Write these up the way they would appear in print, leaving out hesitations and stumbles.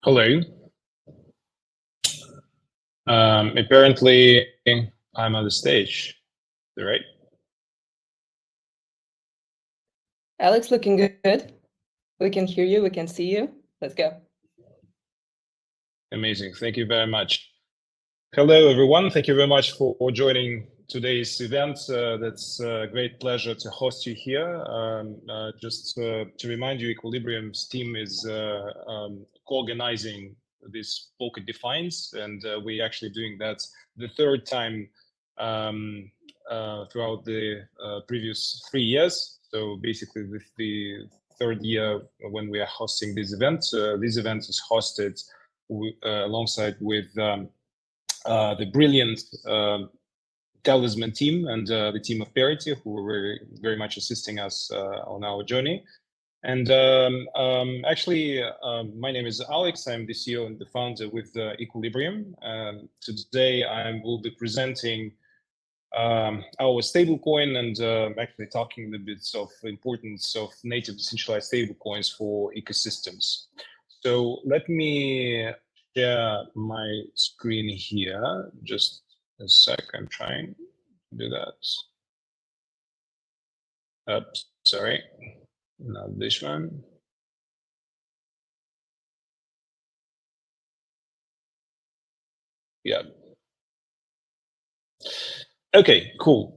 Hello. Apparently, I'm on the stage, right? Alex, looking good. We can hear you, we can see you. Let's go. Amazing. Thank you very much. Hello, everyone. Thank you very much for joining today's event. That's a great pleasure to host you here. Just to remind you, Equilibrium's team is co-organizing this Polka DeFiance, and we're actually doing that the third time throughout the previous 3 years. So basically, with the third year when we are hosting this event is hosted alongside with the brilliant Talisman team and the team of Parity, who were very much assisting us on our journey. And actually, my name is Alex. I'm the CEO and the founder with Equilibrium. Today, I will be presenting our stablecoin and actually talking a bit of the importance of native decentralized stablecoins for ecosystems. So let me share my screen here. Just a sec, I'm trying to do that. Oops, sorry, not this one. Yeah. Okay, cool.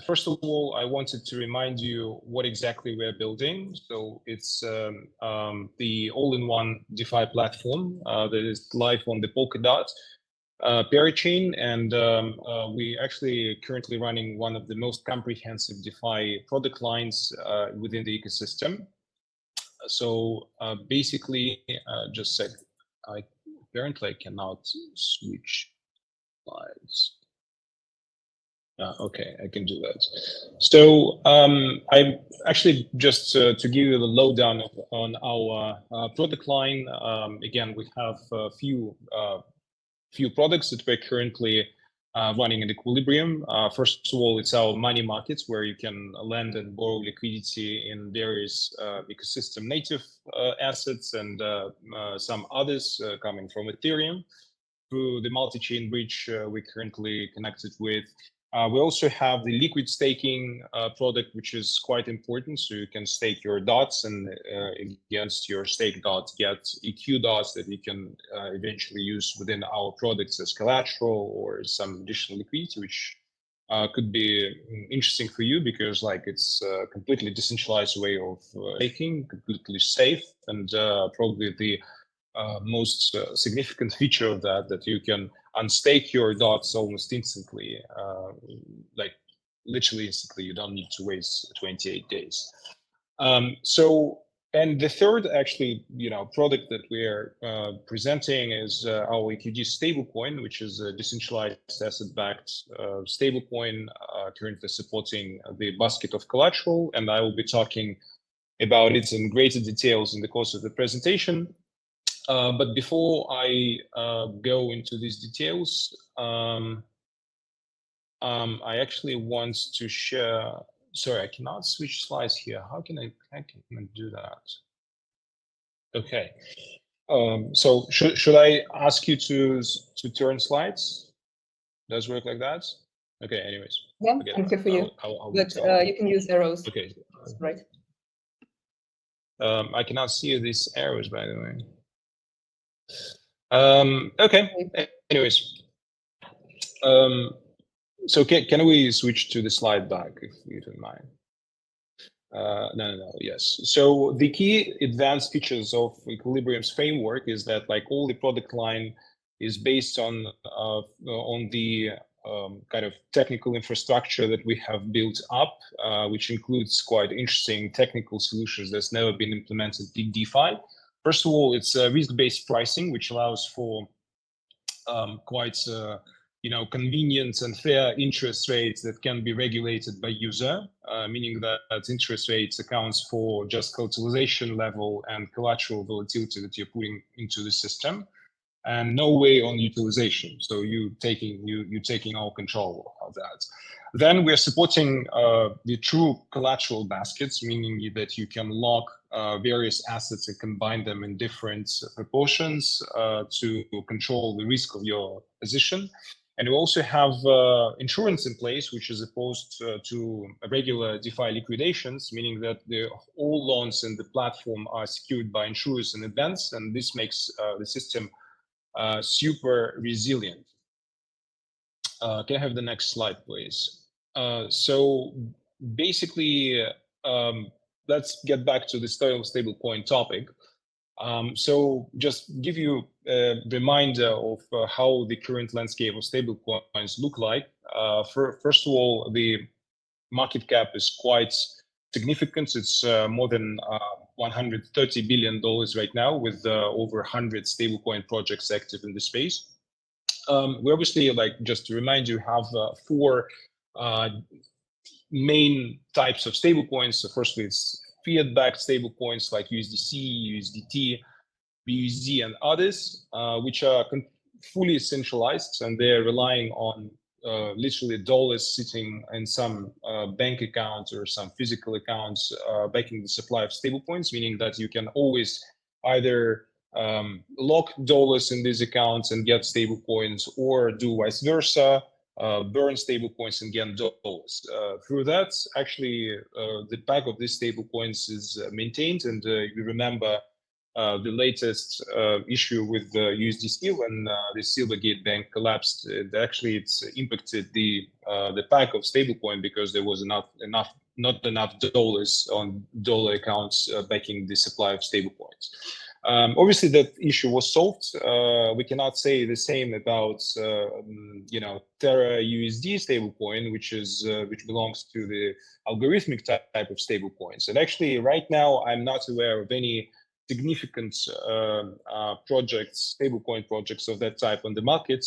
First of all, I wanted to remind you what exactly we're building. So it's the all-in-one DeFi platform that is live on the Polkadot Parity, and we actually currently running one of the most comprehensive DeFi product lines within the ecosystem. So basically, just a sec, apparently I cannot switch slides. Okay, I can do that. So I actually just to give you the lowdown on our product line. Again, we have a few products that we're currently running in Equilibrium. First of all, it's our money markets where you can lend and borrow liquidity in various ecosystem native assets and some others coming from Ethereum. Through the multi-chain bridge we're currently connected with. We also have the liquid staking product, which is quite important. So you can stake your dots and against your stake dots, get EQ dots that you can eventually use within our products as collateral or some additional liquidity, which could be interesting for you because like it's a completely decentralized way of staking, completely safe, and probably the most significant feature of that you can unstake your dots almost instantly, like literally instantly. You don't need to waste 28 days. And the third actually, product that we're presenting is our EQD stablecoin, which is a decentralized asset-backed stablecoin currently supporting the basket of collateral, and I will be talking about it in greater details in the course of the presentation. But before I go into these details, I actually want to share. Sorry, I cannot switch slides here. How can I do that? Okay. So should I ask you to turn slides? Does it work like that? Okay. Anyways. Yeah, okay, I'm here for you. But you can use arrows. Okay. Right. I cannot see these arrows, by the way. Okay. Anyways, so can we switch to the slide back if you don't mind? No. Yes. So the key advanced features of Equilibrium's framework is that like all the product line is based on the kind of technical infrastructure that we have built up, which includes quite interesting technical solutions that's never been implemented in DeFi. First of all, it's risk-based pricing, which allows for quite convenient and fair interest rates that can be regulated by user, meaning that interest rates accounts for just collateralization level and collateral volatility that you're putting into the system, and no way on utilization. So you're taking all control that. Then we're supporting the true collateral baskets, meaning that you can lock various assets and combine them in different proportions to control the risk of your position. And we also have insurance in place, which is opposed to regular DeFi liquidations, meaning that all loans in the platform are secured by insurers in advance, and this makes the system super resilient. Can I have the next slide, please? So basically, let's get back to the stablecoin topic. So just give you a reminder of how the current landscape of stablecoins look like. First of all, the market cap is quite significant. It's more than $130 billion right now, with over 100 stablecoin projects active in the space. We obviously, like, just to remind you, have four main types of stablecoins. So firstly, it's fiat-backed stablecoins like USDC, USDT, BUSD, and others, which are fully centralized, and they're relying on literally dollars sitting in some bank account or some physical accounts backing the supply of stablecoins, meaning that you can always either lock dollars in these accounts and get stablecoins, or do vice versa, burn stablecoins and get dollars. Through that, actually, the pack of these stablecoins is maintained, and you remember the latest issue with the USDC when the Silvergate Bank collapsed. It's impacted the pack of stablecoin because there was not enough dollars on dollar accounts backing the supply of stablecoins. Obviously, that issue was solved. We cannot say the same about Terra USD stablecoin, which belongs to the algorithmic type of stablecoins. And actually, right now, I'm not aware of any significant stablecoin projects of that type on the market,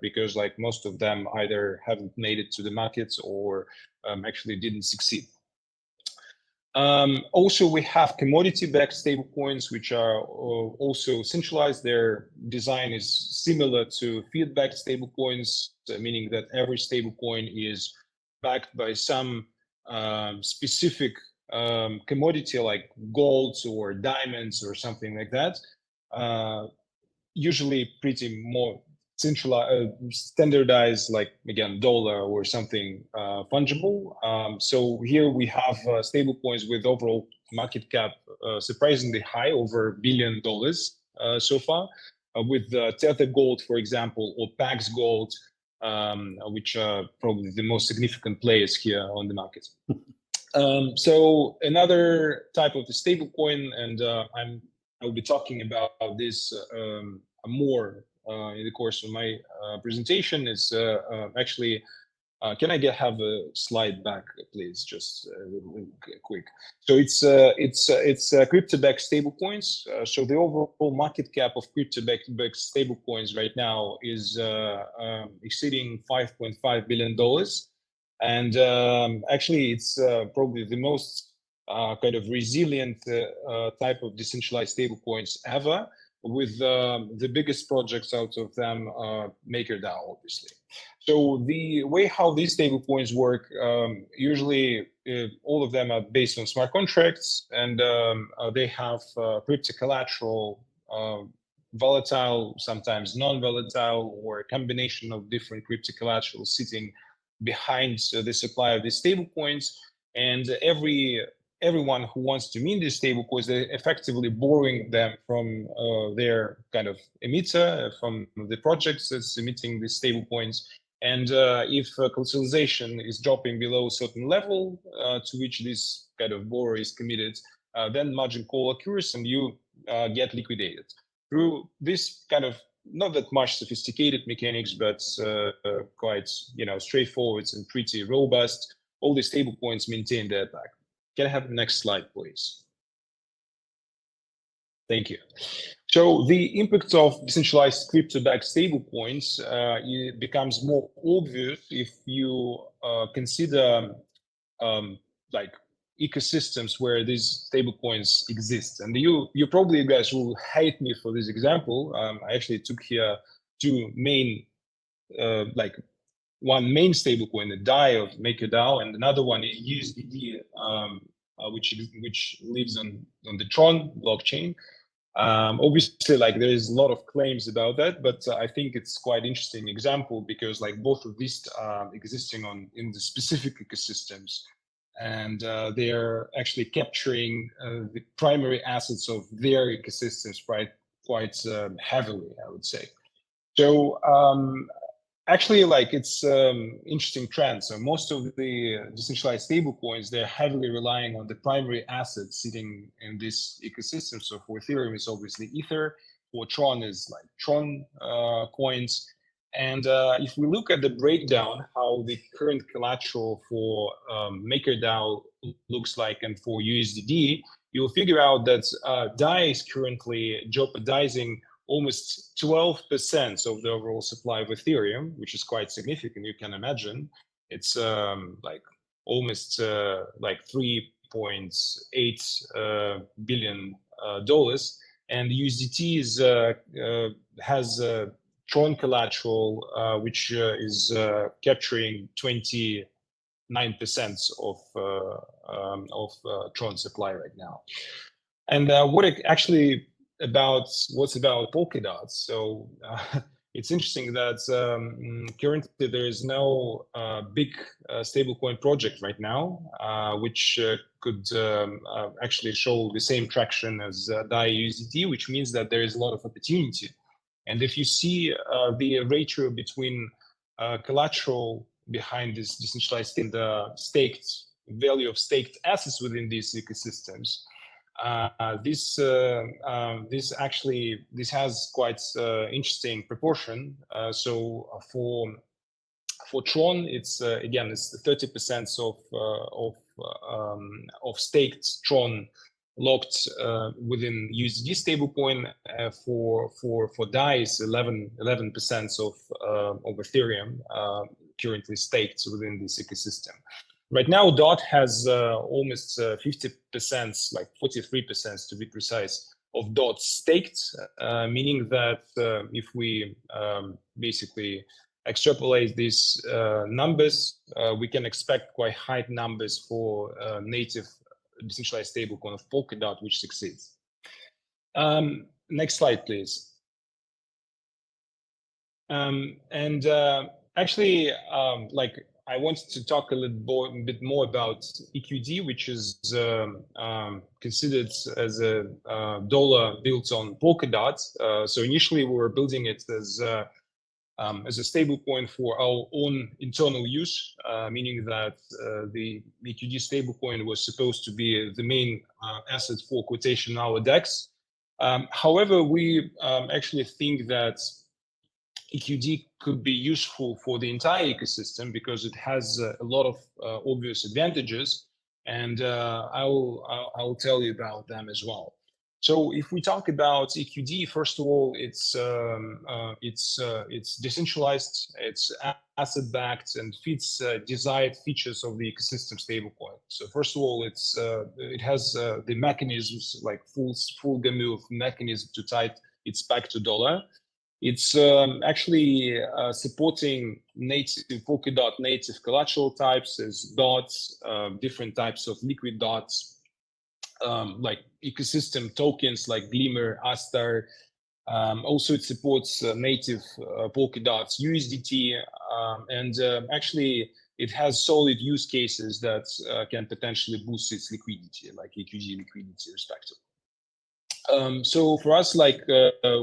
because like most of them either haven't made it to the market or actually didn't succeed. Also, we have commodity-backed stablecoins, which are also centralized. Their design is similar to fiat-backed stablecoins, meaning that every stablecoin is backed by some specific commodity like gold or diamonds or something like that. Usually pretty more centralized, standardized, like again, dollar or something fungible. So here we have stablecoins with overall market cap surprisingly high, over $1 billion so far, with Tether Gold, for example, or Pax Gold, which are probably the most significant players here on the market. So another type of the stablecoin, and I'll be talking about this more in the course of my presentation, is actually, can I have a slide back, please, just quick? So it's crypto-backed stablecoins. So the overall market cap of crypto-backed stablecoins right now is exceeding $5.5 billion. And actually, it's probably the most kind of resilient type of decentralized stablecoins ever, with the biggest projects out of them are MakerDAO, obviously. So the way how these stablecoins work, usually all of them are based on smart contracts, and they have crypto collateral, volatile, sometimes non-volatile, or a combination of different crypto collateral sitting behind the supply of these stablecoins. And everyone who wants to mint these stablecoins, they're effectively borrowing them from their kind of emitter, from the projects that's emitting these stablecoins. And if collateralization is dropping below a certain level to which this kind of borrower is committed, then margin call occurs and you get liquidated. Through this kind of not that much sophisticated mechanics, but quite straightforward and pretty robust, all the stablecoins maintain their back. Can I have the next slide, please? Thank you. So the impact of decentralized crypto-backed stablecoins it becomes more obvious if you consider like ecosystems where these stablecoins exist. And you probably guys will hate me for this example. I actually took here two main like one main stablecoin, the DAI of MakerDAO, and another one USDD, which lives on the Tron blockchain. Obviously, like there is a lot of claims about that, but I think it's quite interesting example because like both of these are existing in the specific ecosystems, and they're actually capturing the primary assets of their ecosystems quite heavily, I would say. So actually, like it's interesting trend. So most of the decentralized stablecoins, they're heavily relying on the primary assets sitting in this ecosystem. So for Ethereum, it's obviously Ether. For Tron is like Tron coins. And if we look at the breakdown, how the current collateral for MakerDAO looks like and for USDD, you'll figure out that DAI is currently jeopardizing almost 12% of the overall supply of Ethereum, which is quite significant. You can imagine it's like almost like $3.8 billion, and USDT has Tron collateral, which is capturing 29% of Tron supply right now. And what's about Polkadot? So it's interesting that currently there is no big stablecoin project right now, which could actually show the same traction as DAI USDT, which means that there is a lot of opportunity. And if you see the ratio between collateral behind this decentralized and the value of staked assets within these ecosystems, this has quite interesting proportion. So for Tron, it's again it's 30% of staked Tron locked within USD stablecoin. For DAI, it's 11% of Ethereum currently staked within this ecosystem. Right now, DOT has almost 50%, like 43% to be precise, of DOT staked, meaning that if we basically extrapolate these numbers, we can expect quite high numbers for native decentralized stablecoin of Polkadot, which succeeds. Next slide, please. Actually, like I wanted to talk a bit more about EQD, which is considered as a dollar built on Polkadot. So initially, we were building it as a stablecoin for our own internal use, meaning that the EQD stablecoin was supposed to be the main asset for quotation in our DEX. However, we actually think that EQD could be useful for the entire ecosystem because it has a lot of obvious advantages, and I will tell you about them as well. So if we talk about EQD, first of all, it's decentralized, it's asset-backed, and fits desired features of the ecosystem stablecoin. So first of all, it has the mechanisms, like full gamut of mechanisms to tie its back to dollar. It's actually supporting native Polkadot native collateral types as dots, different types of liquid dots, like ecosystem tokens like Glimmer, Astar. Also, it supports native Polkadot's USDT, and actually it has solid use cases that can potentially boost its liquidity, like EQD liquidity, respectively. So for us, like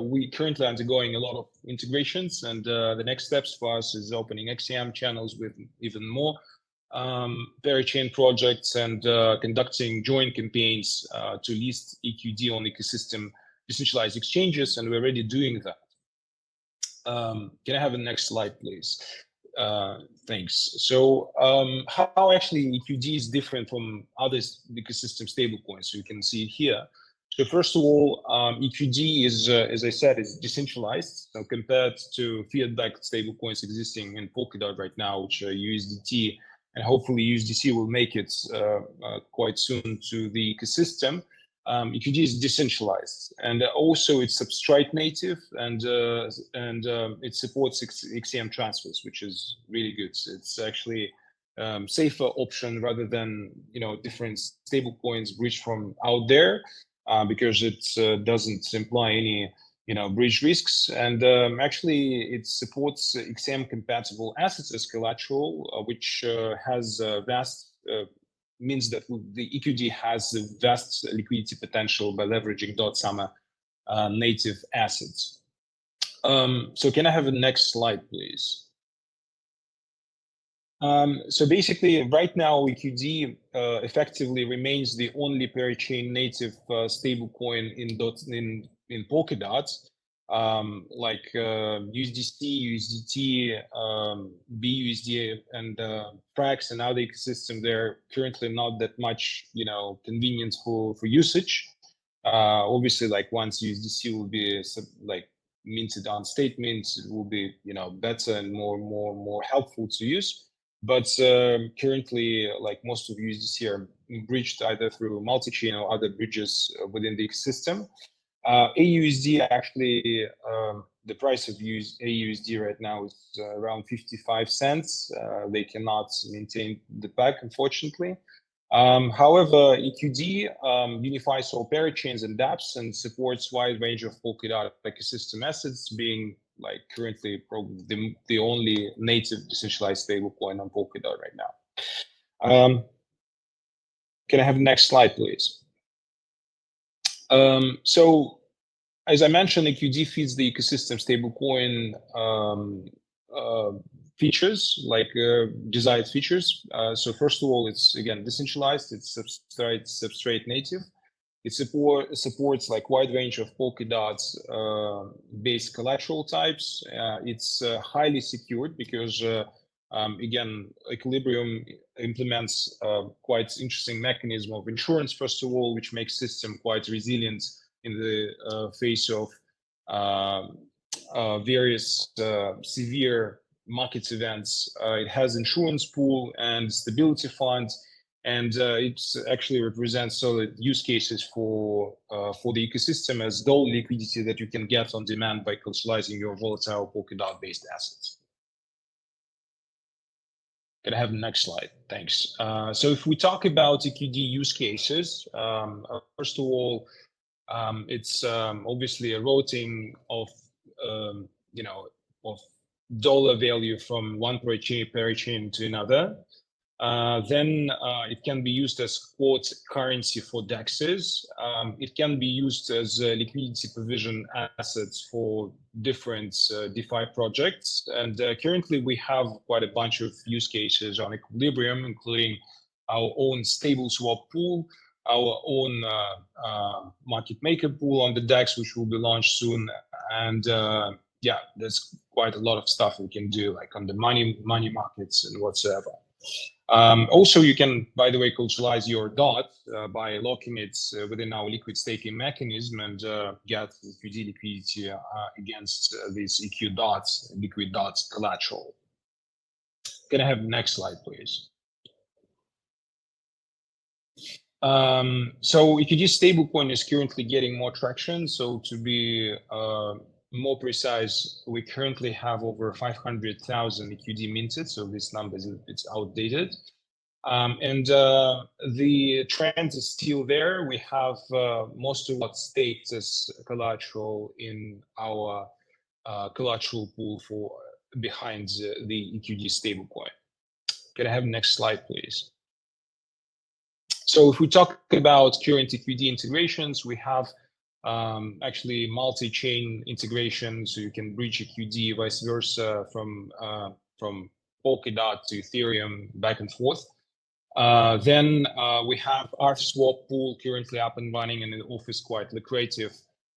we currently undergoing a lot of integrations, and the next steps for us is opening XCM channels with even more parachain projects and conducting joint campaigns to list EQD on ecosystem decentralized exchanges, and we're already doing that. Can I have the next slide, please? Thanks. So how actually EQD is different from other ecosystem stablecoins? So you can see it here. So first of all, EQD is, as I said, is decentralized. So compared to fiat-backed stablecoins existing in Polkadot right now, which are USDT, and hopefully USDC will make it quite soon to the ecosystem. EQD is decentralized, and also it's substrate native, and it supports XCM transfers, which is really good. So it's actually safer option rather than different stablecoins bridged from out there, because it doesn't imply any bridge risks, and actually it supports XCM compatible assets as collateral, which has vast means that the EQD has a vast liquidity potential by leveraging .Summer native assets. So can I have the next slide, please? So basically, right now, EQD effectively remains the only parachain native stablecoin in Polkadot. Like USDC, USDT, BUSD, and Frax and other ecosystem, they're currently not that much, convenient for usage. Obviously, like once USDC will be minted on statements, it will be better and more helpful to use. But currently, like most of USDC are bridged either through multi-chain or other bridges within the ecosystem. AUSD actually, the price of AUSD right now is around 55 cents. They cannot maintain the peg, unfortunately. However, EQD unifies all parachains and dApps and supports wide range of Polkadot ecosystem assets, being like currently probably the only native decentralized stablecoin on Polkadot right now. Can I have the next slide, please? So as I mentioned, EQD feeds the ecosystem stablecoin features, like desired features. So first of all, it's again decentralized. It's substrate native. It supports like wide range of Polkadot based collateral types. It's highly secured because again, Equilibrium implements quite interesting mechanism of insurance, first of all, which makes system quite resilient in the face of various severe market events. It has insurance pool and stability fund, and it actually represents solid use cases for the ecosystem as dual liquidity that you can get on demand by collateralizing your volatile Polkadot-based assets. Can I have the next slide? Thanks. So if we talk about EQD use cases, first of all, it's obviously a routing of of dollar value from one parachain to another. Then it can be used as quote currency for DEXs. It can be used as liquidity provision assets for different DeFi projects. And currently we have quite a bunch of use cases on Equilibrium, including our own stable swap pool, our own market maker pool on the DEX, which will be launched soon. And yeah, there's quite a lot of stuff we can do, like on the money markets and whatsoever. Also, you can, by the way, collateralize your DOT by locking it within our liquid staking mechanism and get EQD liquidity against these EQ dots, liquid dots collateral. Can I have the next slide, please? So EQD stablecoin is currently getting more traction. So to be more precise, we currently have over 500,000 EQD minted. So this number it's outdated. And the trend is still there. We have most of what's staked as collateral in our collateral pool for behind the EQD stablecoin. Can I have the next slide, please? So if we talk about current EQD integrations, we have actually multi-chain integration, so you can bridge EQD vice versa from Polkadot to Ethereum back and forth. Then we have our swap pool currently up and running, and it offers quite lucrative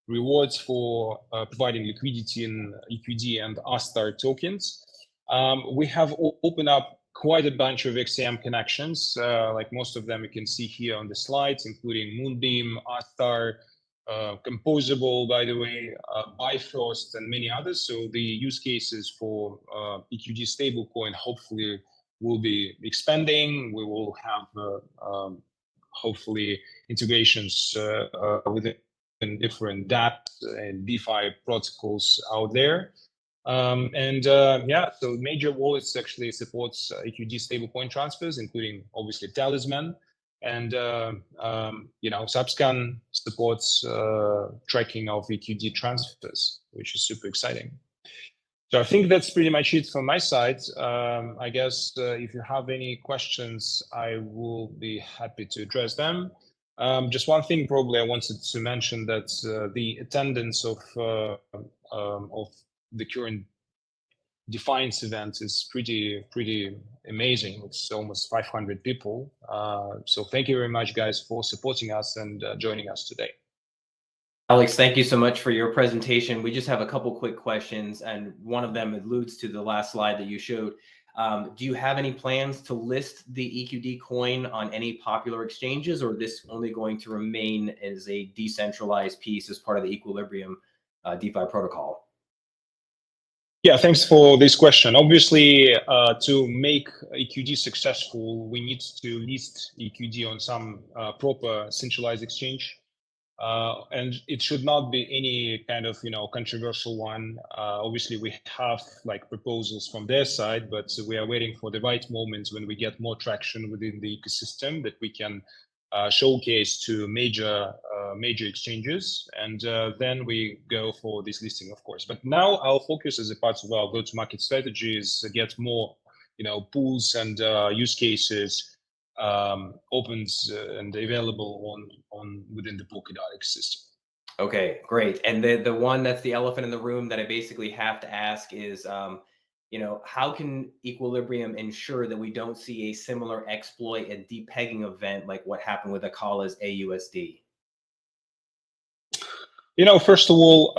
rewards for providing liquidity in EQD and R-Star tokens. We have opened up quite a bunch of XCM connections, like most of them you can see here on the slides, including Moonbeam, R-Star, Composable, by the way, Bifrost, and many others. So the use cases for EQD stablecoin hopefully will be expanding. We will have hopefully integrations within different dApps and DeFi protocols out there. Yeah, so major wallets actually supports EQD stablecoin transfers, including obviously Talisman, and Subscan supports tracking of EQD transfers, which is super exciting. So I think that's pretty much it from my side. I guess if you have any questions, I will be happy to address them. Just one thing probably I wanted to mention, that the attendance of the current Defiance event is pretty amazing. It's almost 500 people. So thank you very much, guys, for supporting us and joining us today. Alex, thank you so much for your presentation. We just have a couple quick questions, and one of them alludes to the last slide that you showed. Do you have any plans to list the EQD coin on any popular exchanges, or is this only going to remain as a decentralized piece as part of the Equilibrium DeFi protocol? Yeah, thanks for this question. Obviously, to make EQD successful, we need to list EQD on some proper centralized exchange. And it should not be any kind of controversial one. Obviously, we have like proposals from their side, but we are waiting for the right moment when we get more traction within the ecosystem that we can showcase to major exchanges, and then we go for this listing, of course. But now our focus as a part of our go-to-market strategy is to get more pools and use cases opened and available on within the Polkadot ecosystem. Okay, great. And the one that's the elephant in the room that I basically have to ask is, how can Equilibrium ensure that we don't see a similar exploit and depegging event like what happened with Akala's AUSD? First of all,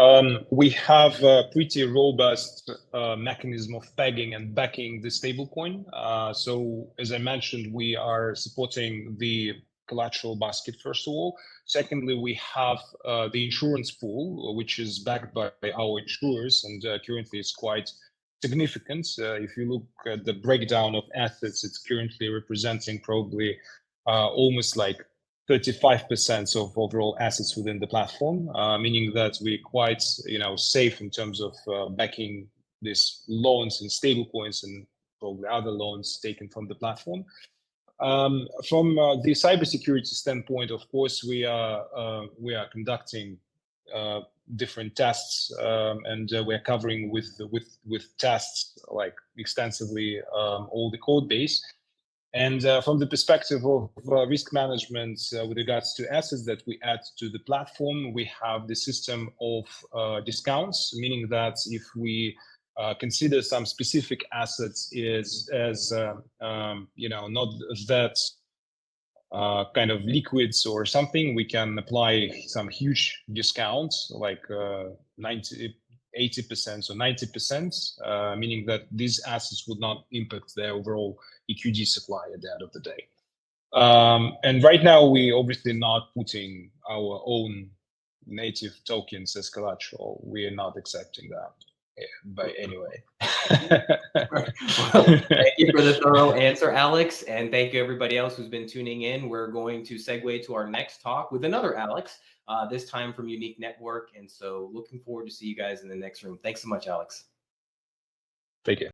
we have a pretty robust mechanism of pegging and backing the stablecoin. So as I mentioned, we are supporting the collateral basket, first of all. Secondly, we have the insurance pool, which is backed by our insurers, and currently it's quite significant. If you look at the breakdown of assets, it's currently representing probably almost like 35% of overall assets within the platform, meaning that we're quite safe in terms of backing these loans and stablecoins and probably other loans taken from the platform. From the cybersecurity standpoint, of course, we are conducting different tests, and we're covering with tests like extensively all the code base. And from the perspective of risk management with regards to assets that we add to the platform, we have the system of discounts, meaning that if we consider some specific assets as not that kind of liquids or something, we can apply some huge discounts like 80% or 90%, meaning that these assets would not impact their overall EQD supply at the end of the day. And right now, we obviously not putting our own native tokens as collateral. We are not accepting that. But anyway. Well, thank you for the thorough answer, Alex, and thank you everybody else who's been tuning in. We're going to segue to our next talk with another Alex, this time from Unique Network, and so looking forward to see you guys in the next room. Thanks so much, Alex. Thank you.